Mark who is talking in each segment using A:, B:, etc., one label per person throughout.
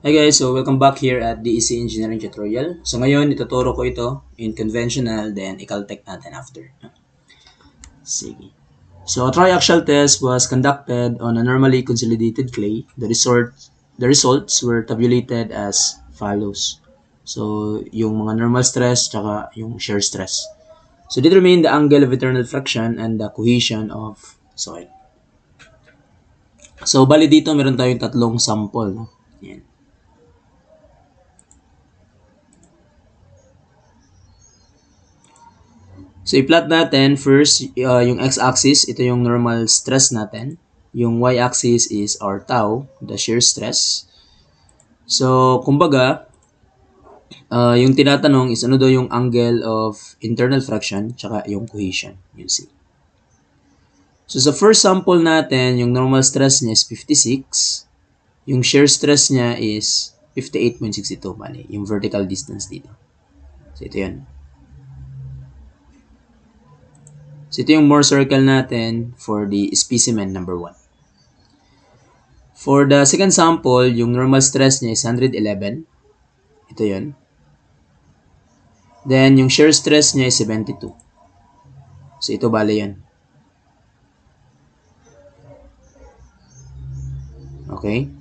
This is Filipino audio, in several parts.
A: Hi guys, so welcome back here at DEC Engineering Tutorial. So ngayon, ituturo ko ito in conventional, then i-caltech natin after. Sige. So a triaxial test was conducted on a normally consolidated clay. The results were tabulated as follows. So yung mga normal stress, tsaka yung shear stress. So determine the angle of internal friction and the cohesion of soil. So bali dito, meron tayong tatlong sample. No? Yan. So, i-plot natin first yung x-axis, ito yung normal stress natin. Yung y-axis is our tau, the shear stress. So, kumbaga, yung tinatanong is ano daw yung angle of internal friction tsaka yung cohesion, yung C. So, sa first sample natin, yung normal stress niya is 56. Yung shear stress niya is 58.62, bali, yung vertical distance dito. So, ito yun. So, ito yung Mohr circle natin for the specimen number 1. For the second sample, yung normal stress niya is 111. Ito yun. Then, yung shear stress niya is 72. So, ito bale yun. Okay?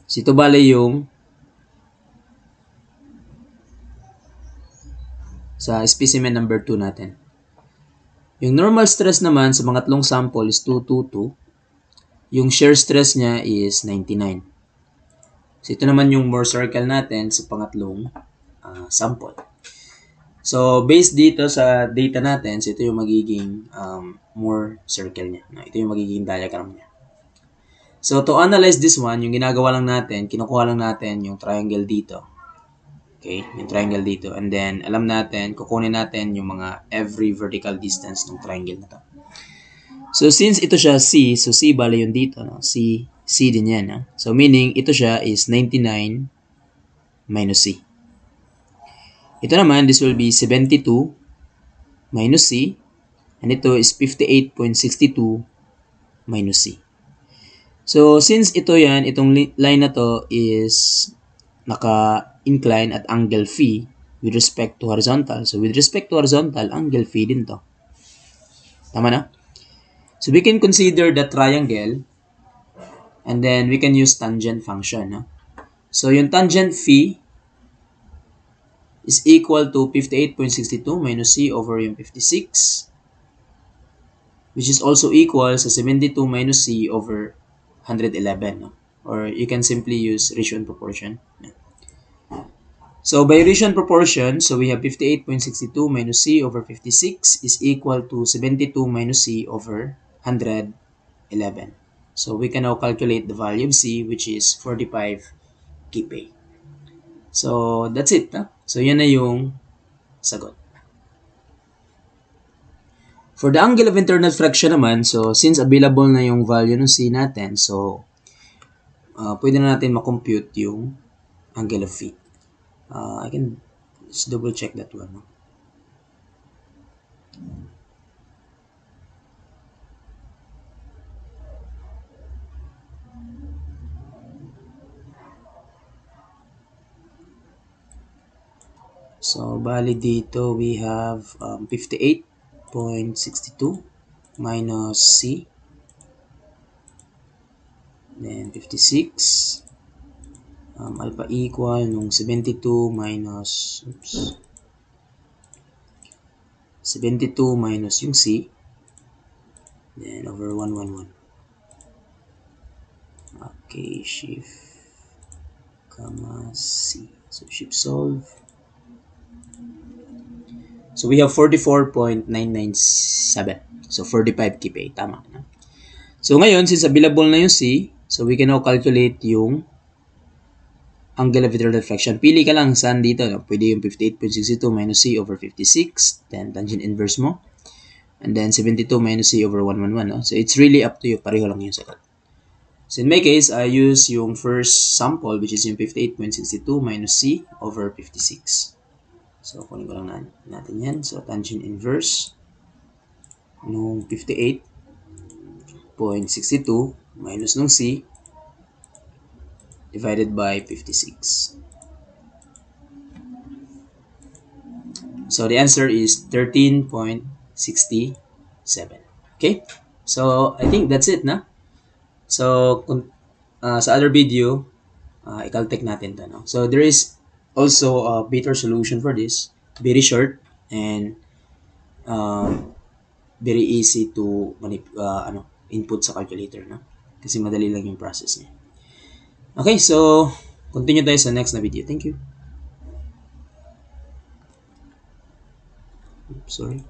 A: So, ito bale yung sa specimen number 2 natin. Yung normal stress naman sa mga tatlong sample is 222. Yung shear stress niya is 99. So, ito naman yung Mohr circle natin sa pangatlong sample. So, based dito sa data natin, so ito yung magiging Mohr circle niya. Ito yung magiging diagram niya. So, to analyze this one, yung ginagawa lang natin, kinukuha lang natin yung triangle dito. Okay, yung triangle dito. And then, alam natin, kukunin natin yung mga every vertical distance ng triangle na to. So, since ito siya C, so C bale yung dito, no? C din yan. No? So, meaning, ito siya is 99 minus C. Ito naman, this will be 72 minus C. And ito is 58.62 minus C. So, since ito yan, itong line na to is naka-incline at angle phi with respect to horizontal. So, with respect to horizontal, angle phi din to. Tama na? So, we can consider the triangle and then we can use tangent function. No? So, yung tangent phi is equal to 58.62 minus C over yung 56, which is also equal sa 72 minus C over 111. No? Or you can simply use ratio and proportion. So, by ratio and proportion, so we have 58.62 minus C over 56 is equal to 72 minus C over 111. So, we can now calculate the value of C, which is 45 kPa. So, that's it. Huh? So, yan na yung sagot. For the angle of internal friction naman, so since available na yung value ng C natin, so pwede na natin makompute yung angle of phi. I can just double check that one. No? So, bali dito we have 58.62 minus C. Then 56. Alpha equal nung 72 minus 72 minus yung C. Then over 111. Okay, shift comma C. So, shift solve. So, we have 44.997. So, 45 kPa. Tama. No? So, ngayon, since available na yung C, so we can now calculate yung angle of internal friction. Pili ka lang saan dito. No? Pwede yung 58.62 minus C over 56. Then, tangent inverse mo. And then, 72 minus C over 111. No? So, it's really up to you. Pareho lang yung sagot. So, in my case, I use yung first sample, which is yung 58.62 minus C over 56. So, kunin ko lang natin yan. So, tangent inverse nung 58.62 minus nung C divided by 56. So the answer is 13.67. Okay? So I think that's it, na? So sa other video, i-caltech natin to, no? So there is also a better solution for this, very short and very easy to input sa calculator, no? Kasi madali lang yung process niya. Okay, so continue tayo sa next na video. Thank you. Oops, sorry.